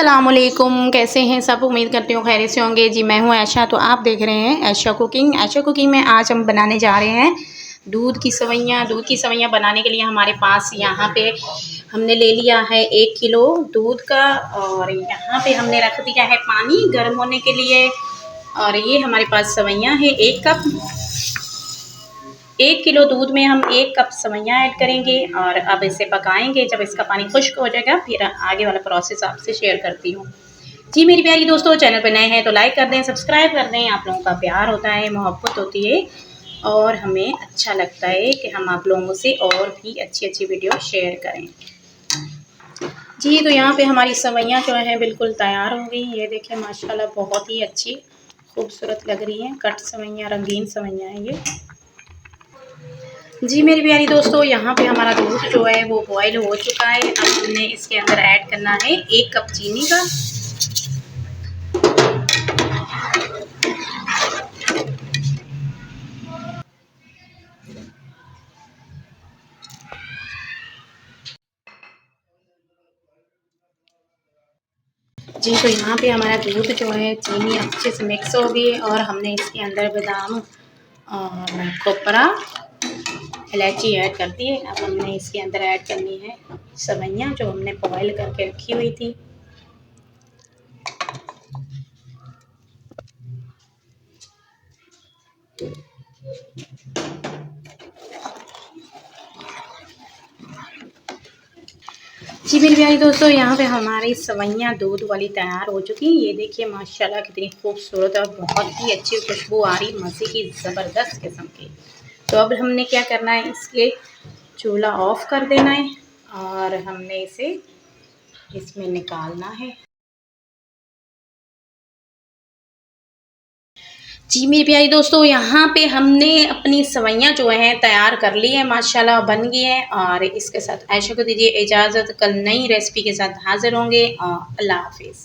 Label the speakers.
Speaker 1: अस्सलामुअलैकुम, कैसे हैं सब। उम्मीद करती हूँ खैरियत से होंगे। जी मैं हूँ आयशा, तो आप देख रहे हैं आयशा कुकिंग। आयशा कुकिंग में आज हम बनाने जा रहे हैं दूध की सवैयाँ। दूध की सवैयाँ बनाने के लिए हमारे पास यहाँ पे हमने ले लिया है 1 किलो दूध का, और यहाँ पे हमने रख दिया है पानी गर्म होने के लिए। और ये हमारे पास सवैयाँ है 1 कप। 1 किलो दूध में हम 1 कप सवैयाँ ऐड करेंगे और अब इसे पकाएंगे। जब इसका पानी खुश्क हो जाएगा फिर आगे वाला प्रोसेस आपसे शेयर करती हूँ। जी मेरी प्यारी दोस्तों, चैनल पर नए हैं तो लाइक कर दें, सब्सक्राइब कर दें। आप लोगों का प्यार होता है, मोहब्बत होती है और हमें अच्छा लगता है कि हम आप लोगों से और भी अच्छी अच्छी वीडियो शेयर करें। जी तो यहाँ पे हमारी सवैयाँ जो है बिल्कुल तैयार हो गई। ये देखिए माशाल्लाह बहुत ही अच्छी खूबसूरत लग रही हैं। कट सवैयाँ, रंगीन सवैयाँ हैं ये। जी मेरी प्यारी दोस्तों, यहाँ पे हमारा दूध जो है वो बॉयल हो चुका है। अब हमने इसके अंदर ऐड करना है 1 कप चीनी का। जी तो यहाँ पे हमारा दूध जो है चीनी अच्छे से मिक्स हो गई और हमने इसके अंदर बादाम और कोपरा, इलायची ऐड कर दी है। अब हमने इसके अंदर ऐड करनी है सवैयाँ जो हमने बॉयल करके रखी हुई थी। जी मेरी प्यारी दोस्तों, यहाँ पे हमारी सवैयाँ दूध वाली तैयार हो चुकी हैं। ये देखिए माशाल्लाह कितनी खूबसूरत और बहुत ही अच्छी खुशबू आ रही, मज़े की ज़बरदस्त किस्म की। तो अब हमने क्या करना है, इसके चूल्हा ऑफ कर देना है और हमने इसे इसमें निकालना है। जी मेरी प्यारी दोस्तों, यहाँ पे हमने अपनी सवैयाँ जो हैं तैयार कर ली हैं, माशाल्लाह बन गई हैं। और इसके साथ आयशा को दीजिए इजाज़त, कल नई रेसिपी के साथ हाज़िर होंगे। अल्लाह हाफ़िज़।